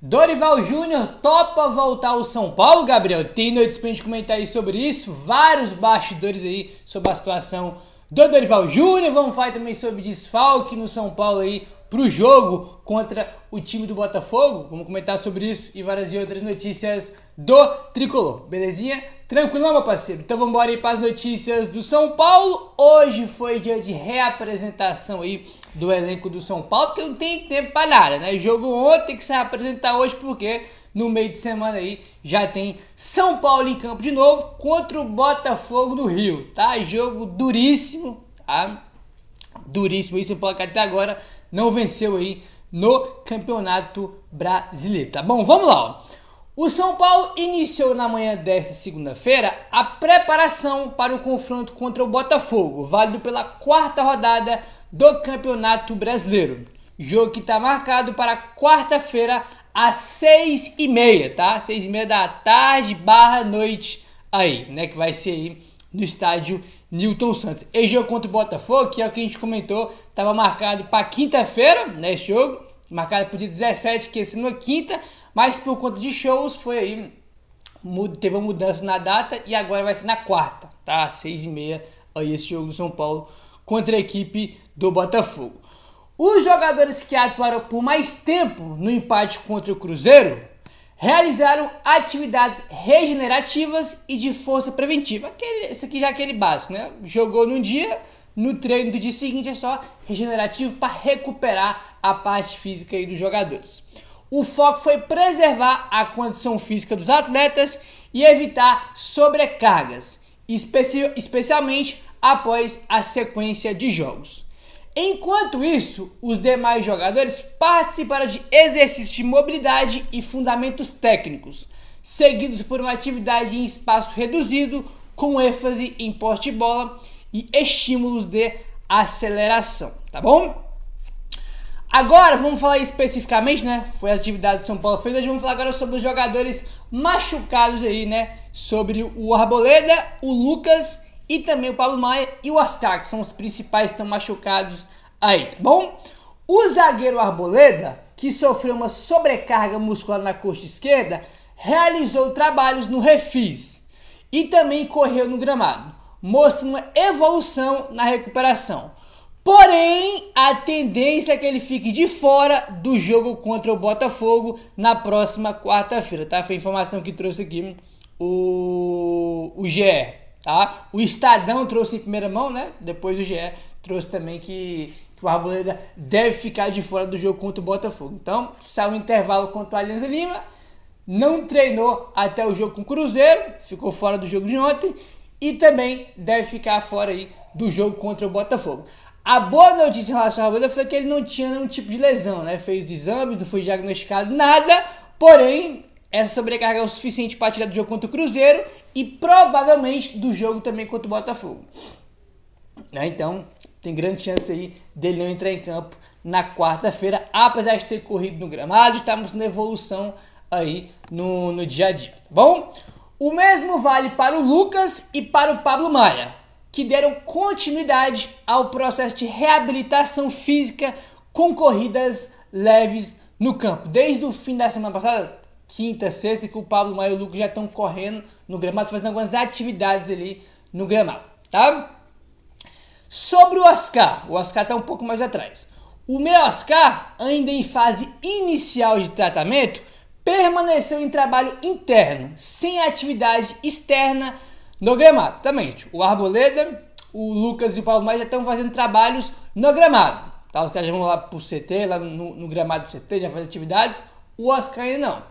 Dorival Júnior topa voltar ao São Paulo, Gabriel? Tem notícias pra gente comentar aí sobre isso, vários bastidores aí sobre a situação do Dorival Júnior. Vamos falar também sobre desfalque no São Paulo aí pro jogo contra o time do Botafogo. Vamos comentar sobre isso e várias outras notícias do Tricolor, belezinha? Tranquilão, meu parceiro? Então vamos embora aí para as notícias do São Paulo. Hoje foi dia de reapresentação aí do elenco do São Paulo, porque não tem tempo para nada, né? Jogo ontem, tem que se reapresentar hoje, porque no meio de semana aí já tem São Paulo em campo de novo contra o Botafogo do Rio, tá? Jogo duríssimo, tá? Duríssimo, isso o Paulo até agora não venceu aí no Campeonato Brasileiro, tá bom? Vamos lá, ó. O São Paulo iniciou na manhã desta segunda-feira a preparação para o confronto contra o Botafogo, válido pela quarta rodada do Campeonato Brasileiro. Jogo que está marcado para quarta-feira às 6h30, tá? 6h30 da tarde / noite aí, né? Que vai ser aí no estádio Newton Santos. Esse jogo contra o Botafogo, que é o que a gente comentou, estava marcado para quinta-feira, né? Esse jogo, marcado para o dia 17, que ia ser na quinta, mas por conta de shows foi aí, teve uma mudança na data e agora vai ser na quarta, tá? Às 6h30 aí esse jogo do São Paulo contra a equipe do Botafogo. Os jogadores que atuaram por mais tempo no empate contra o Cruzeiro realizaram atividades regenerativas e de força preventiva. Isso aqui já é aquele básico, né? Jogou num dia, no treino do dia seguinte é só regenerativo para recuperar a parte física aí dos jogadores. O foco foi preservar a condição física dos atletas e evitar sobrecargas, especialmente após a sequência de jogos. Enquanto isso, os demais jogadores participaram de exercícios de mobilidade e fundamentos técnicos, seguidos por uma atividade em espaço reduzido, com ênfase em poste de bola e estímulos de aceleração, tá bom? Agora, vamos falar especificamente, né? Foi a atividade do São Paulo fez, vamos falar agora sobre os jogadores machucados aí, né? Sobre o Arboleda, o Lucas e também o Pablo Maia e o Oscar, que são os principais que estão machucados aí, tá bom? O zagueiro Arboleda, que sofreu uma sobrecarga muscular na coxa esquerda, realizou trabalhos no refis e também correu no gramado, mostrando uma evolução na recuperação. Porém, a tendência é que ele fique de fora do jogo contra o Botafogo na próxima quarta-feira, tá? Foi a informação que trouxe aqui o GE, tá? O Estadão trouxe em primeira mão, né? Depois o GE trouxe também que o Arboleda deve ficar de fora do jogo contra o Botafogo. Então, saiu um intervalo contra o Alianza Lima, não treinou até o jogo com o Cruzeiro, ficou fora do jogo de ontem e também deve ficar fora aí do jogo contra o Botafogo. A boa notícia em relação ao Arboleda foi que ele não tinha nenhum tipo de lesão, né? Fez exames, não foi diagnosticado nada, porém, essa sobrecarga é o suficiente para tirar do jogo contra o Cruzeiro e provavelmente do jogo também contra o Botafogo. Então, tem grande chance aí dele não entrar em campo na quarta-feira, apesar de ter corrido no gramado, estamos na evolução aí no dia a dia, tá bom? O mesmo vale para o Lucas e para o Pablo Maia, que deram continuidade ao processo de reabilitação física com corridas leves no campo. Desde o fim da semana passada, quinta, sexta, que o Pablo Maia e o Lucas já estão correndo no gramado, fazendo algumas atividades ali no gramado, tá? Sobre o Oscar está um pouco mais atrás. O meu Oscar, ainda em fase inicial de tratamento, permaneceu em trabalho interno, sem atividade externa no gramado. Também, o Arboleda, o Lucas e o Paulo Maia já estão fazendo trabalhos no gramado. Tá? Os caras já vão lá pro CT, lá no gramado do CT, já fazem atividades. O Oscar ainda não.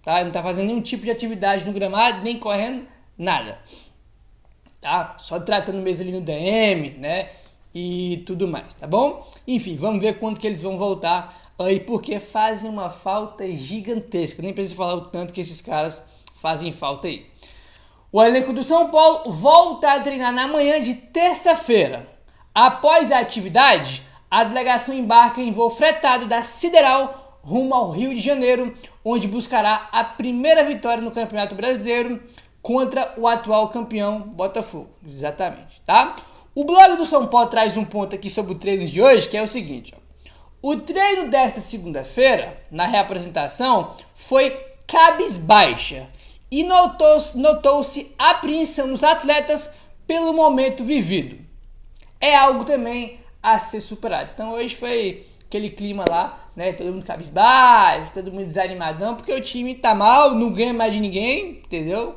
Tá? Ele não está fazendo nenhum tipo de atividade no gramado, nem correndo, nada. Tá? Só tratando mesmo ali no DM, né? E tudo mais, tá bom? Enfim, vamos ver quando que eles vão voltar aí, porque fazem uma falta gigantesca. Nem preciso falar o tanto que esses caras fazem falta aí. O elenco do São Paulo volta a treinar na manhã de terça-feira. Após a atividade, a delegação embarca em voo fretado da Sideral rumo ao Rio de Janeiro, onde buscará a primeira vitória no Campeonato Brasileiro contra o atual campeão Botafogo. Exatamente, tá? O blog do São Paulo traz um ponto aqui sobre o treino de hoje, que é o seguinte, ó. O treino desta segunda-feira, na reapresentação, foi cabisbaixa e notou-se apreensão nos atletas pelo momento vivido. É algo também a ser superado. Então hoje foi aquele clima lá, né? Todo mundo cabisbaixo, todo mundo desanimadão, porque o time tá mal, não ganha mais de ninguém, entendeu?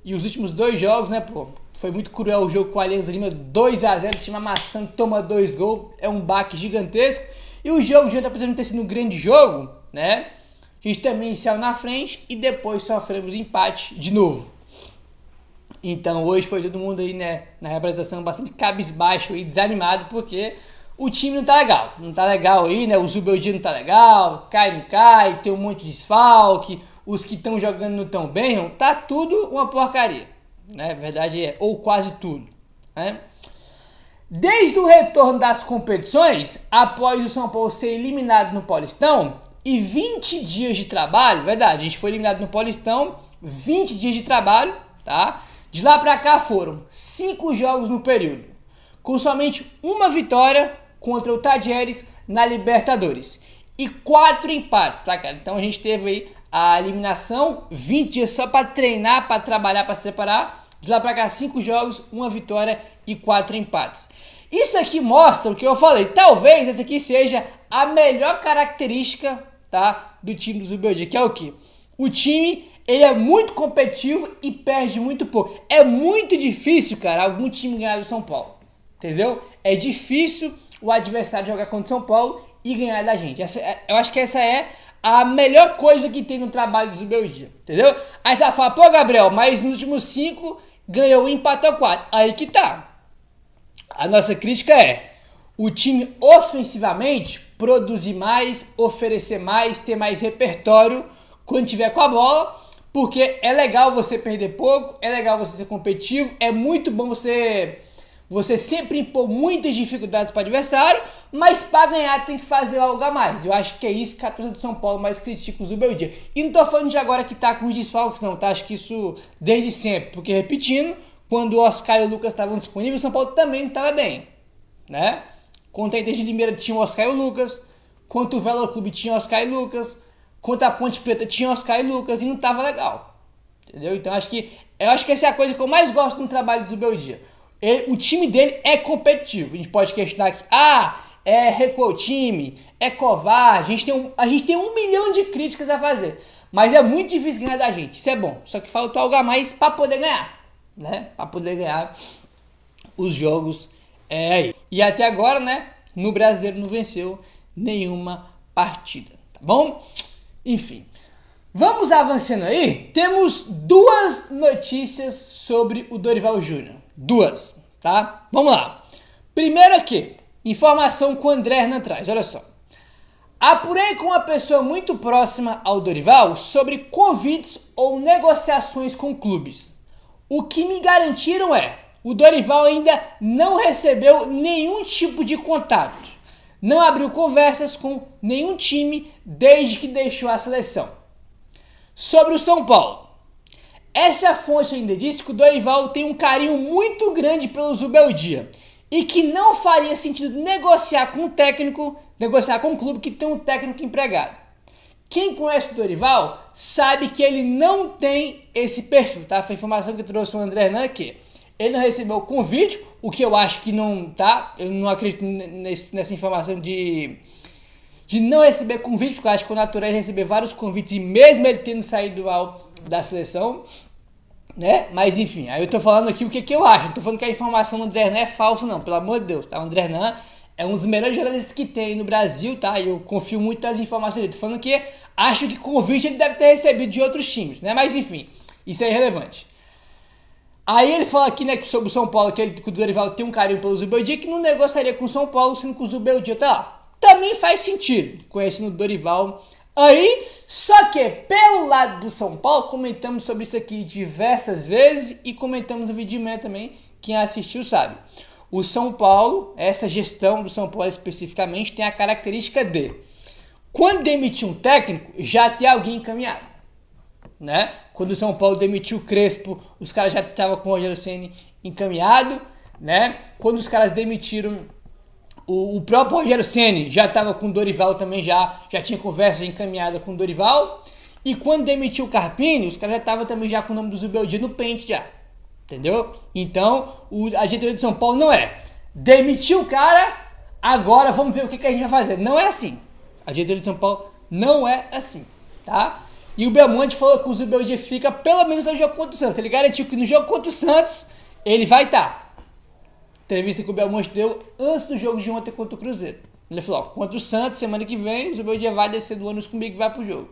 E os últimos 2 jogos, né, pô? Foi muito cruel o jogo com o Alianza Lima, 2-0, o time amassando, toma 2 gols, é um baque gigantesco. E o jogo de ontem, apesar de não ter sido um grande jogo, né? A gente também saiu na frente e depois sofremos empate de novo. Então hoje foi todo mundo aí, né, na representação bastante cabisbaixo e desanimado, porque o time não tá legal. Não tá legal aí, né? O Zubeldia não tá legal, não cai, tem um monte de desfalque, os que estão jogando não tão bem, não, tá tudo uma porcaria, né? Verdade é, ou quase tudo, né? Desde o retorno das competições, após o São Paulo ser eliminado no Paulistão, e 20 dias de trabalho, verdade, a gente foi eliminado no Paulistão, 20 dias de trabalho, tá? De lá pra cá foram 5 jogos no período, com somente uma vitória contra o Tajeres na Libertadores e 4 empates, tá, cara? Então a gente teve aí a eliminação, 20 dias só pra treinar, pra trabalhar, pra se preparar. De lá pra cá 5 jogos, uma vitória e 4 empates. Isso aqui mostra o que eu falei. Talvez essa aqui seja a melhor característica, tá, do time do Zubeldia, que é o quê? O time, ele é muito competitivo e perde muito pouco. É muito difícil, cara, algum time ganhar do São Paulo, entendeu? É difícil o adversário jogar contra o São Paulo e ganhar da gente. Eu acho que essa é a melhor coisa que tem no trabalho do Zubeldia, entendeu? Aí você vai falar, pô, Gabriel, mas nos últimos 5 ganhou e empatou 4. Aí que tá. A nossa crítica é o time ofensivamente produzir mais, oferecer mais, ter mais repertório quando tiver com a bola, porque é legal você perder pouco, é legal você ser competitivo, é muito bom você sempre impor muitas dificuldades para o adversário, mas para ganhar tem que fazer algo a mais. Eu acho que é isso que a torcida do São Paulo mais critica o Zubeldia. E não tô falando de agora que tá com os desfalques não, tá? Acho que isso desde sempre, porque repetindo, quando o Oscar e o Lucas estavam disponíveis, o São Paulo também não estava bem, né? Contra a Inter de Limeira tinha o Oscar e o Lucas, contra o Velo Clube tinha o Oscar e o Lucas, contra a Ponte Preta tinha o Oscar e o Lucas e não tava legal, entendeu? Então eu acho que essa é a coisa que eu mais gosto no trabalho do Zubeldia. O time dele é competitivo. A gente pode questionar aqui, recuou o time, é covarde, a gente tem 1 milhão de críticas a fazer, mas é muito difícil ganhar da gente, isso é bom, só que faltou algo a mais para poder ganhar, né? Para poder ganhar os jogos aí. E até agora, né, no Brasileiro não venceu nenhuma partida, tá bom? Enfim, vamos avançando aí. Temos 2 notícias sobre o Dorival Júnior. 2, tá? Vamos lá. Primeiro aqui, informação que o André Hernan traz, olha só. Apurei com uma pessoa muito próxima ao Dorival sobre convites ou negociações com clubes. O que me garantiram o Dorival ainda não recebeu nenhum tipo de contato. Não abriu conversas com nenhum time desde que deixou a seleção. Sobre o São Paulo. Essa fonte ainda disse que o Dorival tem um carinho muito grande pelo Zubeldia e que não faria sentido negociar com um clube que tem um técnico empregado. Quem conhece o Dorival sabe que ele não tem esse perfil, tá? Foi a informação que trouxe o André Hernan aqui. Ele não recebeu o convite, o que eu acho que não tá. Eu não acredito nessa informação de não receber convite, porque eu acho que o natural é receber vários convites e mesmo ele tendo saído da seleção, né? Mas enfim, aí eu tô falando aqui o que eu acho. Não tô falando que a informação do André Hernan é falsa, não, pelo amor de Deus, tá? O André Hernan é um dos melhores jornalistas que tem no Brasil, tá? E eu confio muito nas informações dele. Tô falando que acho que convite ele deve ter recebido de outros times, né? Mas enfim, isso é irrelevante. Aí ele fala aqui, né, sobre o São Paulo, que o Dorival tem um carinho pelo Zubeldia, que não negociaria com o São Paulo, sendo que o Zubeldia tá lá. Também faz sentido, conhecendo o Dorival aí, só que pelo lado do São Paulo, comentamos sobre isso aqui diversas vezes e comentamos no vídeo de manhã também, quem assistiu sabe. O São Paulo, essa gestão do São Paulo especificamente, tem a característica de, quando demitir um técnico, já ter alguém encaminhado, né? Quando o São Paulo demitiu o Crespo, os caras já estavam com o Rogério Ceni encaminhado, né? Quando os caras demitiram O próprio Rogério Ceni já estava com o Dorival também, já tinha conversa encaminhada com o Dorival. E quando demitiu o Carpini, os caras já estavam também já com o nome do Zubeldia no pente já. Entendeu? Então, a diretoria de São Paulo não é demitiu o cara, agora vamos ver o que a gente vai fazer. Não é assim. A diretoria de São Paulo não é assim, tá? E o Belmonte falou que o Zubeldia fica pelo menos no jogo contra o Santos. Ele garantiu que no jogo contra o Santos ele vai estar. Entrevista que o Belmonte deu antes do jogo de ontem contra o Cruzeiro. Ele falou, ó, contra o Santos, semana que vem, o Zubeldia vai descer do ônibus comigo e vai pro jogo.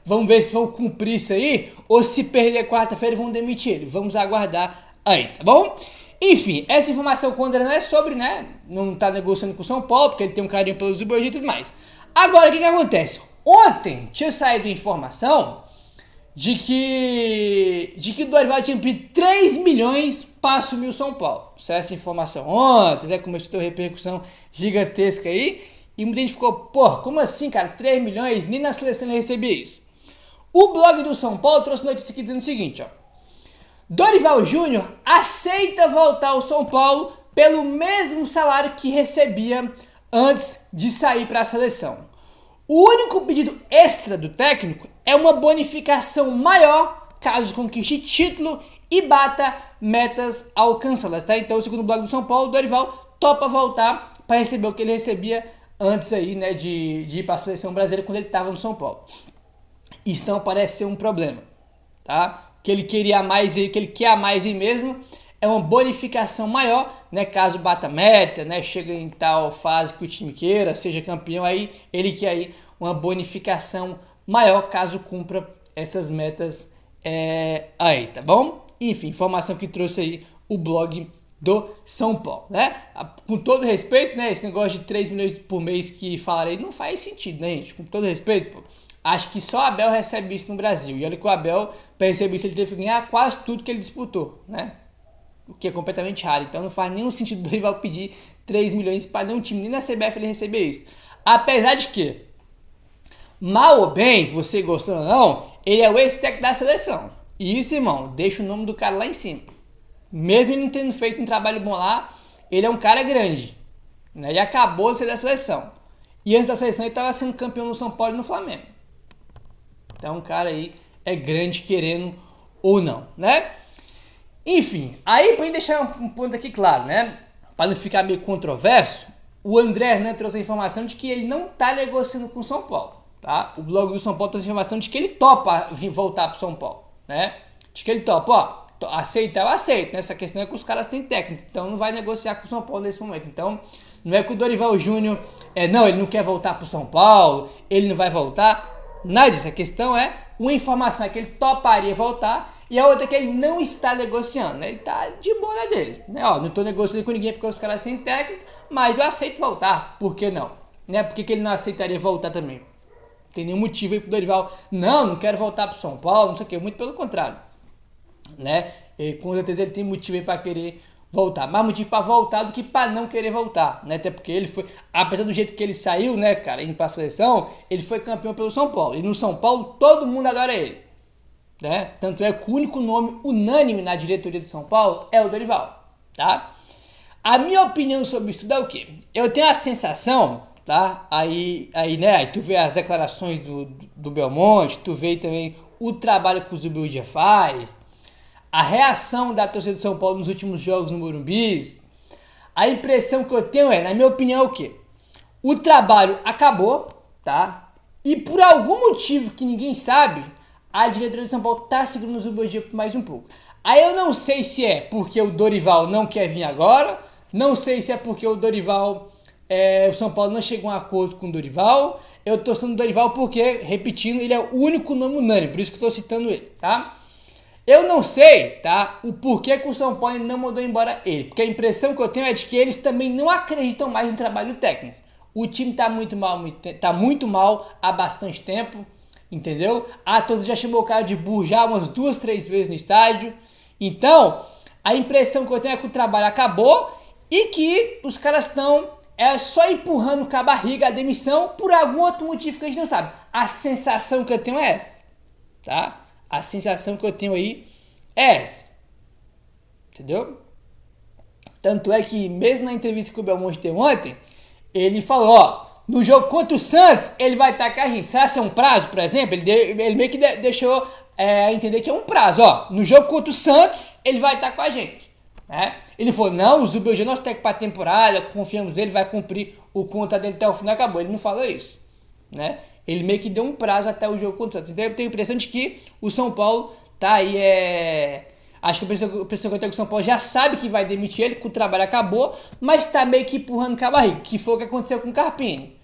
Vamos ver se vão cumprir isso aí, ou se perder quarta-feira vão demitir ele. Vamos aguardar aí, tá bom? Enfim, essa informação com o André não é sobre, né? Não tá negociando com o São Paulo, porque ele tem um carinho pelo Zubeldia e tudo mais. Agora, o que acontece? Ontem tinha saído informação de que o Dorival tinha pedido 3 milhões para assumir o São Paulo. Essa informação ontem, né? Começou a ter uma repercussão gigantesca aí. E muita gente ficou, pô, como assim, cara? 3 milhões? Nem na seleção ele recebia isso. O blog do São Paulo trouxe notícia aqui dizendo o seguinte, ó. Dorival Júnior aceita voltar ao São Paulo pelo mesmo salário que recebia antes de sair para a seleção. O único pedido extra do técnico é uma bonificação maior caso conquiste título e bata metas alcançadas, tá? Então, segundo o blog do São Paulo, o Dorival topa voltar para receber o que ele recebia antes aí, né, de ir para a seleção brasileira quando ele estava no São Paulo. Isso não parece ser um problema, tá? Que ele queria mais aí, que ele quer mais aí mesmo, é uma bonificação maior, né? Caso bata meta, né? Chega em tal fase que o time queira, seja campeão, aí ele quer aí uma bonificação maior caso cumpra essas metas aí, tá bom? Enfim, informação que trouxe aí o blog do São Paulo, né? Com todo respeito, né? Esse negócio de 3 milhões por mês que falaram aí não faz sentido, né, gente? Com todo respeito, pô. Acho que só o Abel recebe isso no Brasil. E olha que o Abel, para receber isso, ele teve que ganhar quase tudo que ele disputou, né? O que é completamente raro. Então não faz nenhum sentido o Dorival pedir 3 milhões para nenhum time, nem na CBF ele receber isso. Apesar de que, mal ou bem, você gostou ou não, ele é o ex-técnico da seleção. E isso, irmão, deixa o nome do cara lá em cima. Mesmo ele não tendo feito um trabalho bom lá, ele é um cara grande, né? Ele acabou de ser da seleção. E antes da seleção ele estava sendo campeão no São Paulo e no Flamengo. Então o cara aí é grande querendo ou não, né? Enfim, aí pra gente deixar um ponto aqui claro, né? Para não ficar meio controverso, o André Hernan trouxe a informação de que ele não tá negociando com o São Paulo, tá? O blog do São Paulo trouxe a informação de que ele topa vir voltar pro São Paulo, né? De que ele topa, ó, aceitar eu aceito, né? Essa questão é que os caras têm técnico, então não vai negociar com o São Paulo nesse momento. Então, não é que o Dorival Júnior, não, ele não quer voltar pro São Paulo, ele não vai voltar. Nada disso, a questão é, uma informação é que ele toparia voltar e a outra é que ele não está negociando, né? Ele tá de boa dele, né? Ó, não tô negociando com ninguém porque os caras têm técnico, mas eu aceito voltar, por que não? Né? Por que ele não aceitaria voltar também? Não tem nenhum motivo aí pro Dorival, não quero voltar pro São Paulo, não sei o que, muito pelo contrário, né? E, com certeza ele tem motivo aí pra querer voltar, mais motivo para voltar do que para não querer voltar, né? Até porque ele foi, apesar do jeito que ele saiu, né, cara, indo para a seleção, ele foi campeão pelo São Paulo. E no São Paulo todo mundo adora ele, né? Tanto é que o único nome unânime na diretoria do São Paulo é o Dorival, tá? A minha opinião sobre isso tudo é o quê? Eu tenho a sensação, tá? Aí né, aí tu vê as declarações do Belmonte, tu vê também o trabalho que o Zubeldia faz, a reação da torcida do São Paulo nos últimos jogos no Morumbi, a impressão que eu tenho na minha opinião, é o quê? O trabalho acabou, tá? E por algum motivo que ninguém sabe, a diretoria do São Paulo tá segurando o Zubeldia por mais um pouco. Aí eu não sei se é porque o Dorival não quer vir agora, não sei se é porque o Dorival, o São Paulo não chegou a um acordo com o Dorival. Eu tô citando o Dorival porque, repetindo, ele é o único nome unânime, por isso que eu tô citando ele, tá? Eu não sei, tá, o porquê que o São Paulo não mandou embora ele, porque a impressão que eu tenho é de que eles também não acreditam mais no trabalho técnico. O time tá muito mal há bastante tempo, entendeu? A torcida já chamou o cara de burro já umas 2, 3 vezes no estádio. Então, a impressão que eu tenho é que o trabalho acabou e que os caras estão só empurrando com a barriga a demissão por algum outro motivo que a gente não sabe. A sensação que eu tenho é essa, tá? A sensação que eu tenho aí é essa, entendeu? Tanto é que, mesmo na entrevista que o Belmonte deu ontem, ele falou, ó, no jogo contra o Santos, ele vai estar com a gente. Será que é um prazo, por exemplo? Ele meio que deixou entender que é um prazo, ó. No jogo contra o Santos, ele vai estar com a gente. Né? Ele falou, não, o Zubeldia é nosso técnico para a temporada, confiamos nele, vai cumprir o contrato dele até o final, acabou. Ele não falou isso, né? Ele meio que deu um prazo até o jogo contra o Santos. Então eu tenho a impressão de que o São Paulo tá aí, acho que a pessoa que eu tenho com o São Paulo já sabe que vai demitir ele, que o trabalho acabou, mas tá meio que empurrando com a barriga, que foi o que aconteceu com o Carpini.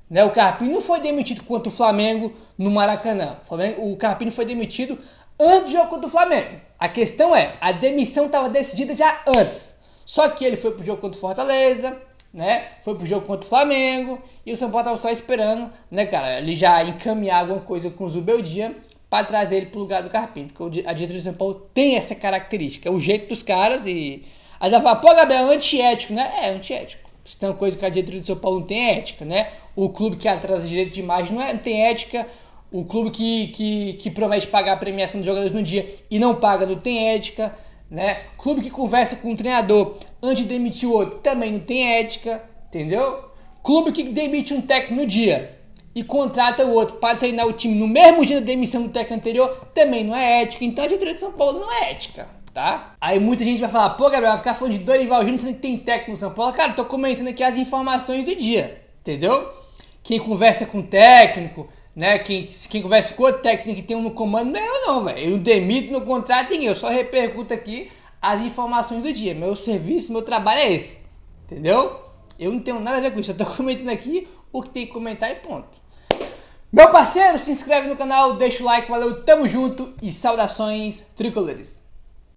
Né? O Carpini não foi demitido contra o Flamengo no Maracanã. O Carpini foi demitido antes do jogo contra o Flamengo. A questão é, a demissão estava decidida já antes. Só que ele foi pro jogo contra o Fortaleza, né? Foi pro jogo contra o Flamengo e o São Paulo tava só esperando, né, cara, ele já encaminhar alguma coisa com o Zubeldia para trazer ele pro lugar do Carpini, porque a diretoria do São Paulo tem essa característica, é o jeito dos caras e aí já fala, pô, Gabriel, é antiético, né? É antiético. Se tem uma coisa que a diretoria do São Paulo não tem é ética, né? O clube que atrasa direito de imagem não tem ética, o clube que promete pagar a premiação dos jogadores no dia e não paga não tem ética, né? Clube que conversa com o treinador antes de demitir o outro também não tem ética, entendeu? Clube que demite um técnico no dia e contrata o outro para treinar o time no mesmo dia da demissão do técnico anterior também não é ética. Então a diretoria de São Paulo não é ética, tá? Aí muita gente vai falar, pô, Gabriel, vai ficar falando de Dorival Júnior sendo que tem técnico no São Paulo. Cara, tô comentando aqui as informações do dia, entendeu? Quem conversa com o técnico, né? Quem conversa com o técnico que tem um no comando não é eu não, velho. Eu demito no contrato ninguém, eu só repercuto aqui as informações do dia. Meu serviço, meu trabalho é esse, entendeu? Eu não tenho nada a ver com isso, eu tô comentando aqui o que tem que comentar e ponto. Meu parceiro, se inscreve no canal, deixa o like, valeu, tamo junto e saudações tricolores.